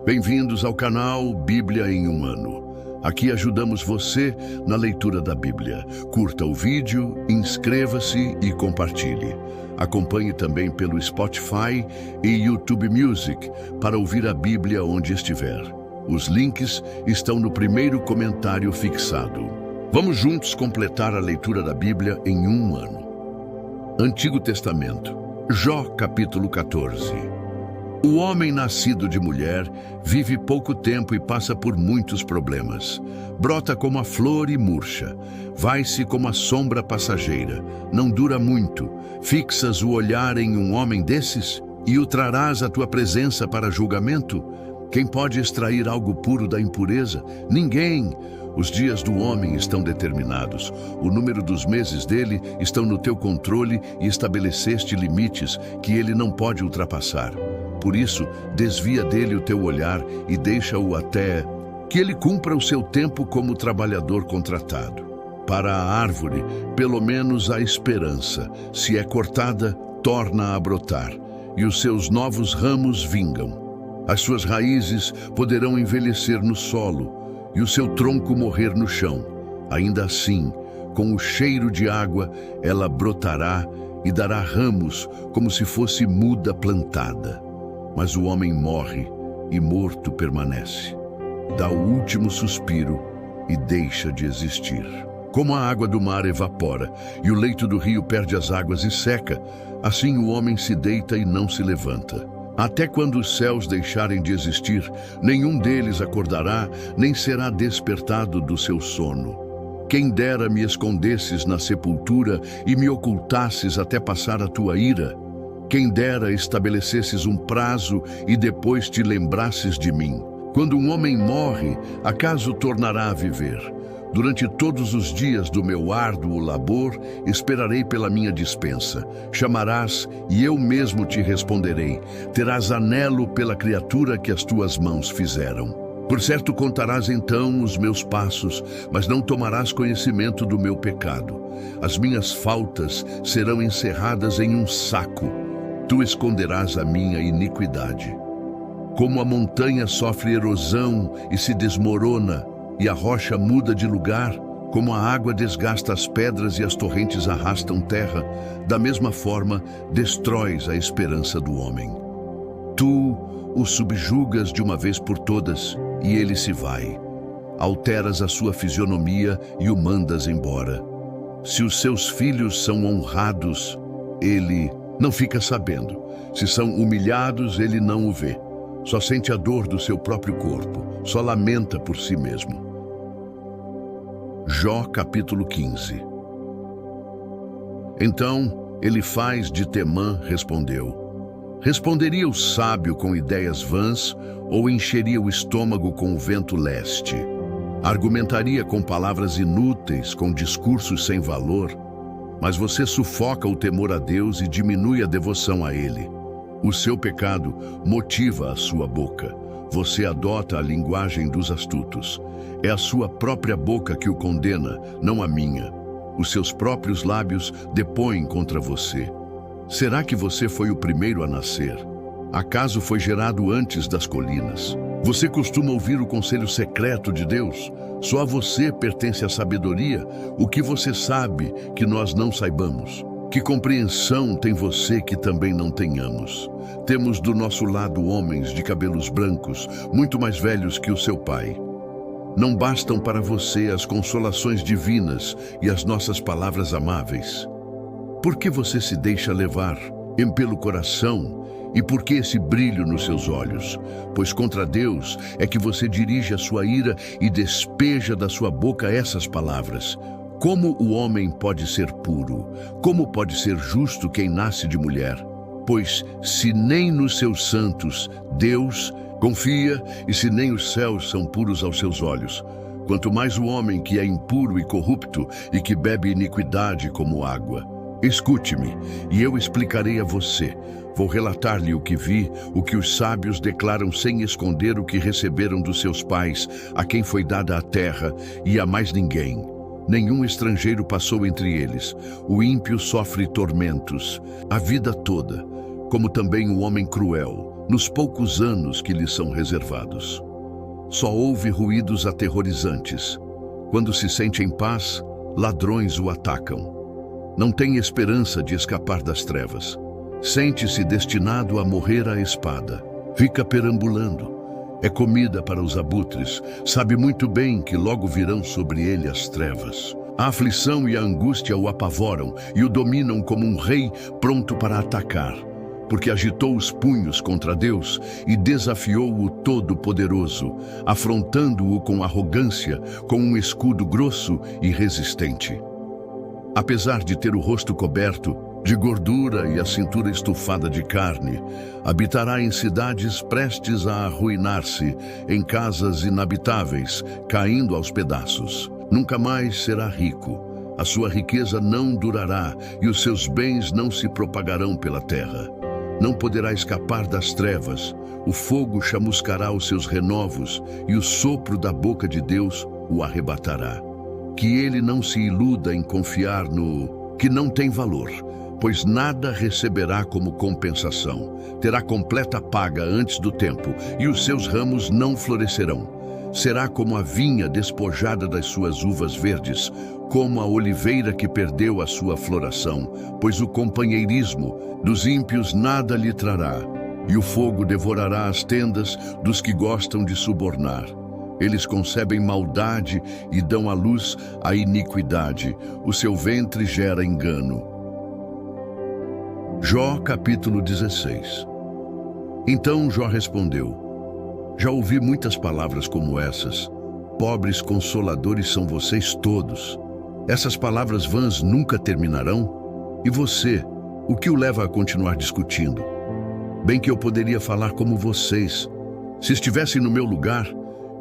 Bem-vindos ao canal Bíblia em um Ano. Aqui ajudamos você na leitura da Bíblia. Curta o vídeo, inscreva-se e compartilhe. Acompanhe também pelo Spotify e YouTube Music para ouvir a Bíblia onde estiver. Os links estão no primeiro comentário fixado. Vamos juntos completar a leitura da Bíblia em um ano. Antigo Testamento. Jó, capítulo 14. O homem nascido de mulher vive pouco tempo e passa por muitos problemas. Brota como a flor e murcha. Vai-se como a sombra passageira. Não dura muito. Fixas o olhar em um homem desses e o trarás à tua presença para julgamento? Quem pode extrair algo puro da impureza? Ninguém. Os dias do homem estão determinados. O número dos meses dele estão no teu controle e estabeleceste limites que ele não pode ultrapassar. Por isso, desvia dele o teu olhar e deixa-o até que ele cumpra o seu tempo como trabalhador contratado. Para a árvore, pelo menos há esperança. Se é cortada, torna a brotar, e os seus novos ramos vingam. As suas raízes poderão envelhecer no solo, e o seu tronco morrer no chão. Ainda assim, com o cheiro de água, ela brotará e dará ramos como se fosse muda plantada. Mas o homem morre e morto permanece. Dá o último suspiro e deixa de existir. Como a água do mar evapora e o leito do rio perde as águas e seca, assim o homem se deita e não se levanta. Até quando os céus deixarem de existir, nenhum deles acordará, nem será despertado do seu sono. Quem dera me escondesses na sepultura e me ocultasses até passar a tua ira. Quem dera estabelecesses um prazo e depois te lembrasses de mim. Quando um homem morre, acaso tornará a viver? Durante todos os dias do meu árduo labor, esperarei pela minha dispensa. Chamarás e eu mesmo te responderei. Terás anelo pela criatura que as tuas mãos fizeram. Por certo contarás então os meus passos, mas não tomarás conhecimento do meu pecado. As minhas faltas serão encerradas em um saco. Tu esconderás a minha iniquidade. Como a montanha sofre erosão e se desmorona, e a rocha muda de lugar, como a água desgasta as pedras e as torrentes arrastam terra, da mesma forma destróis a esperança do homem. Tu o subjugas de uma vez por todas, e ele se vai. Alteras a sua fisionomia e o mandas embora. Se os seus filhos são honrados, ele não fica sabendo. Se são humilhados, ele não o vê. Só sente a dor do seu próprio corpo. Só lamenta por si mesmo. Jó, capítulo 15. Então, Elifaz de Temã respondeu: Responderia o sábio com ideias vãs ou encheria o estômago com o vento leste? Argumentaria com palavras inúteis, com discursos sem valor? Mas você sufoca o temor a Deus e diminui a devoção a Ele. O seu pecado motiva a sua boca. Você adota a linguagem dos astutos. É a sua própria boca que o condena, não a minha. Os seus próprios lábios depõem contra você. Será que você foi o primeiro a nascer? Acaso foi gerado antes das colinas? Você costuma ouvir o conselho secreto de Deus? Só a você pertence a sabedoria. O que você sabe que nós não saibamos? Que compreensão tem você que também não tenhamos? Temos do nosso lado homens de cabelos brancos, muito mais velhos que o seu pai. Não bastam para você as consolações divinas e as nossas palavras amáveis? Por que você se deixa levar pelo coração? E por que esse brilho nos seus olhos? Pois contra Deus é que você dirige a sua ira e despeja da sua boca essas palavras. Como o homem pode ser puro? Como pode ser justo quem nasce de mulher? Pois se nem nos seus santos Deus confia, e se nem os céus são puros aos seus olhos, quanto mais o homem que é impuro e corrupto e que bebe iniquidade como água. Escute-me, e eu explicarei a você. Vou relatar-lhe o que vi, o que os sábios declaram sem esconder o que receberam dos seus pais, a quem foi dada a terra, e a mais ninguém. Nenhum estrangeiro passou entre eles. O ímpio sofre tormentos a vida toda. como também o homem cruel, nos poucos anos que lhe são reservados. Só ouve ruídos aterrorizantes. Quando se sente em paz, ladrões o atacam. Não tem esperança de escapar das trevas. Sente-se destinado a morrer à espada. Fica perambulando. É comida para os abutres. Sabe muito bem que logo virão sobre ele as trevas. A aflição e a angústia o apavoram e o dominam como um rei pronto para atacar, porque agitou os punhos contra Deus e desafiou o Todo-Poderoso, afrontando-o com arrogância, com um escudo grosso e resistente. Apesar de ter o rosto coberto de gordura e a cintura estufada de carne, habitará em cidades prestes a arruinar-se, em casas inabitáveis, caindo aos pedaços. Nunca mais será rico. A sua riqueza não durará e os seus bens não se propagarão pela terra. Não poderá escapar das trevas. O fogo chamuscará os seus renovos e o sopro da boca de Deus o arrebatará. Que ele não se iluda em confiar no que não tem valor, pois nada receberá como compensação. Terá completa paga antes do tempo e os seus ramos não florescerão. Será como a vinha despojada das suas uvas verdes, como a oliveira que perdeu a sua floração, pois o companheirismo dos ímpios nada lhe trará, e o fogo devorará as tendas dos que gostam de subornar. Eles concebem maldade e dão à luz a iniquidade, o seu ventre gera engano. Jó capítulo 16. Então Jó respondeu: já ouvi muitas palavras como essas. Pobres consoladores são vocês todos. Essas palavras vãs nunca terminarão? E você, o que o leva a continuar discutindo? Bem que eu poderia falar como vocês. Se estivessem no meu lugar,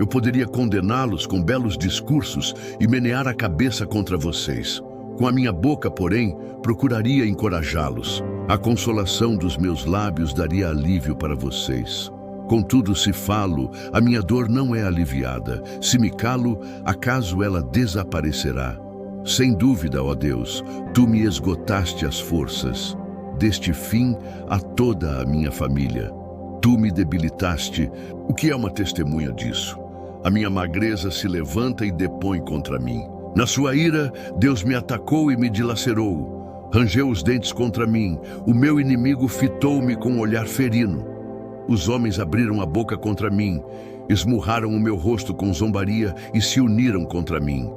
eu poderia condená-los com belos discursos e menear a cabeça contra vocês. Com a minha boca, porém, procuraria encorajá-los. A consolação dos meus lábios daria alívio para vocês. Contudo, se falo, a minha dor não é aliviada. Se me calo, acaso ela desaparecerá? Sem dúvida, ó Deus, tu me esgotaste as forças. Deste fim a toda a minha família. Tu me debilitaste. O que é uma testemunha disso? A minha magreza se levanta e depõe contra mim. Na sua ira, Deus me atacou e me dilacerou. Rangeu os dentes contra mim. O meu inimigo fitou-me com um olhar ferino. Os homens abriram a boca contra mim, esmurraram o meu rosto com zombaria e se uniram contra mim.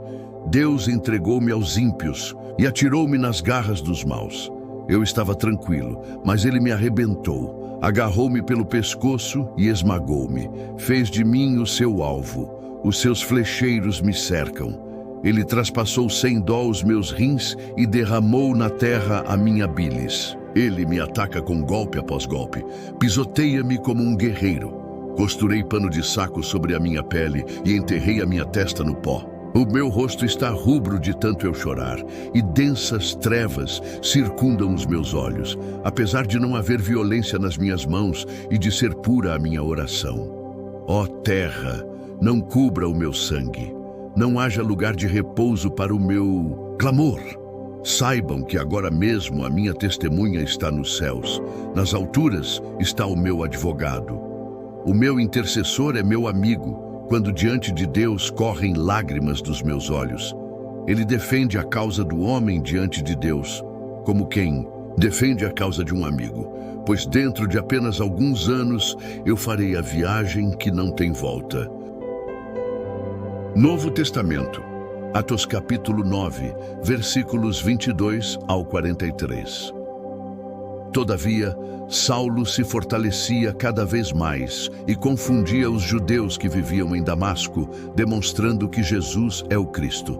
Deus entregou-me aos ímpios e atirou-me nas garras dos maus. Eu estava tranquilo, mas ele me arrebentou. Agarrou-me pelo pescoço e esmagou-me. Fez de mim o seu alvo. Os seus flecheiros me cercam. Ele traspassou sem dó os meus rins e derramou na terra a minha bilis. Ele me ataca com golpe após golpe, pisoteia-me como um guerreiro. Costurei pano de saco sobre a minha pele e enterrei a minha testa no pó. O meu rosto está rubro de tanto eu chorar, e densas trevas circundam os meus olhos, apesar de não haver violência nas minhas mãos e de ser pura a minha oração. Ó terra, não cubra o meu sangue, não haja lugar de repouso para o meu clamor. Saibam que agora mesmo a minha testemunha está nos céus. Nas alturas está o meu advogado. O meu intercessor é meu amigo, quando diante de Deus correm lágrimas dos meus olhos. Ele defende a causa do homem diante de Deus, como quem defende a causa de um amigo. Pois dentro de apenas alguns anos eu farei a viagem que não tem volta. Novo Testamento. Atos capítulo 9, versículos 22 ao 43. Todavia, Saulo se fortalecia cada vez mais e confundia os judeus que viviam em Damasco, demonstrando que Jesus é o Cristo.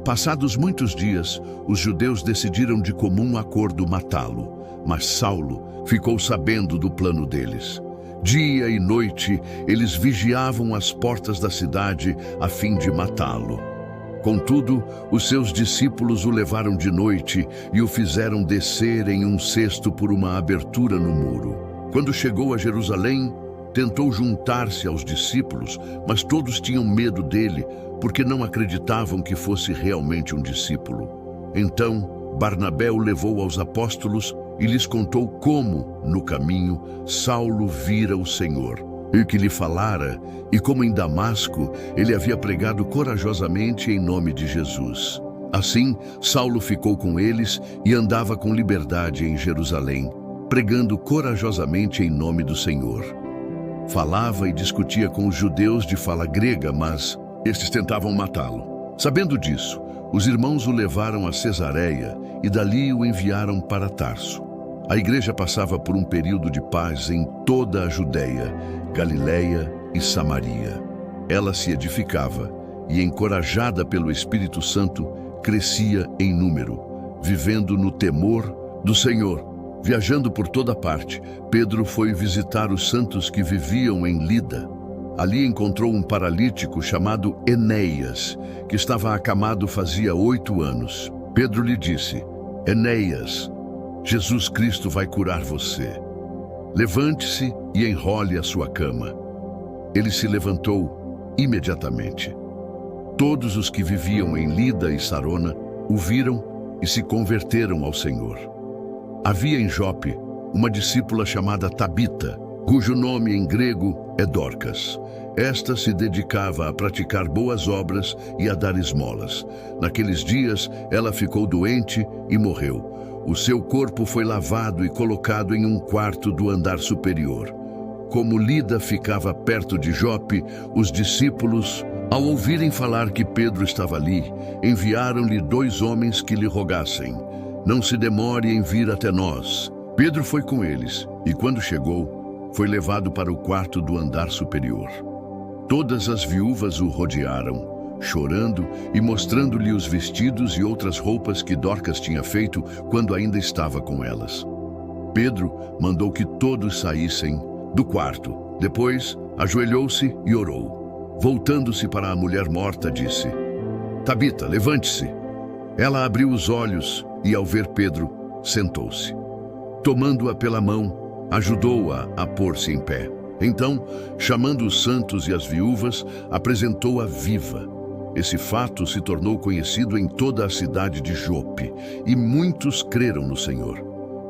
Passados muitos dias, os judeus decidiram de comum acordo matá-lo, mas Saulo ficou sabendo do plano deles. Dia e noite, eles vigiavam as portas da cidade a fim de matá-lo. Contudo, os seus discípulos o levaram de noite e o fizeram descer em um cesto por uma abertura no muro. Quando chegou a Jerusalém, tentou juntar-se aos discípulos, mas todos tinham medo dele, porque não acreditavam que fosse realmente um discípulo. Então, Barnabé o levou aos apóstolos e lhes contou como, no caminho, Saulo vira o Senhor, e que lhe falara, e como em Damasco ele havia pregado corajosamente em nome de Jesus. Assim, Saulo ficou com eles e andava com liberdade em Jerusalém, pregando corajosamente em nome do Senhor. Falava e discutia com os judeus de fala grega, mas estes tentavam matá-lo. Sabendo disso, os irmãos o levaram a Cesareia e dali o enviaram para Tarso. A igreja passava por um período de paz em toda a Judeia, Galileia e Samaria. Ela se edificava e, encorajada pelo Espírito Santo, crescia em número, vivendo no temor do Senhor. Viajando por toda parte, Pedro foi visitar os santos que viviam em Lida. Ali encontrou um paralítico chamado Enéas, que estava acamado fazia 8 anos. Pedro lhe disse: Enéas, Jesus Cristo vai curar você. Levante-se e enrole a sua cama. Ele se levantou imediatamente. Todos os que viviam em Lida e Sarona o viram e se converteram ao Senhor. Havia em Jope uma discípula chamada Tabita, cujo nome em grego é Dorcas. Esta se dedicava a praticar boas obras e a dar esmolas. Naqueles dias, ela ficou doente e morreu. O seu corpo foi lavado e colocado em um quarto do andar superior. Como Lida ficava perto de Jope, os discípulos, ao ouvirem falar que Pedro estava ali, enviaram-lhe 2 homens que lhe rogassem: não se demore em vir até nós. Pedro foi com eles, e quando chegou, foi levado para o quarto do andar superior. Todas as viúvas o rodearam, chorando e mostrando-lhe os vestidos e outras roupas que Dorcas tinha feito quando ainda estava com elas. Pedro mandou que todos saíssem do quarto. Depois, ajoelhou-se e orou. Voltando-se para a mulher morta, disse: Tabita, levante-se. Ela abriu os olhos e, ao ver Pedro, sentou-se. Tomando-a pela mão, ajudou-a a pôr-se em pé. Então, chamando os santos e as viúvas, apresentou-a viva. Esse fato se tornou conhecido em toda a cidade de Jope, e muitos creram no Senhor.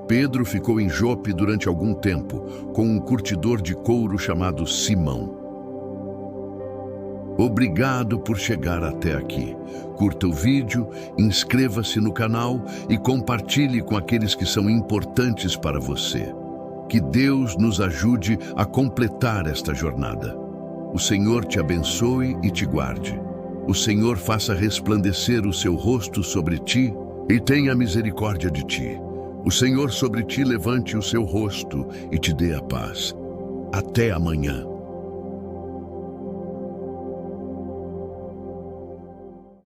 Pedro ficou em Jope durante algum tempo, com um curtidor de couro chamado Simão. Obrigado por chegar até aqui. Curta o vídeo, inscreva-se no canal e compartilhe com aqueles que são importantes para você. Que Deus nos ajude a completar esta jornada. O Senhor te abençoe e te guarde. O Senhor faça resplandecer o seu rosto sobre ti e tenha misericórdia de ti. O Senhor sobre ti levante o seu rosto e te dê a paz. Até amanhã.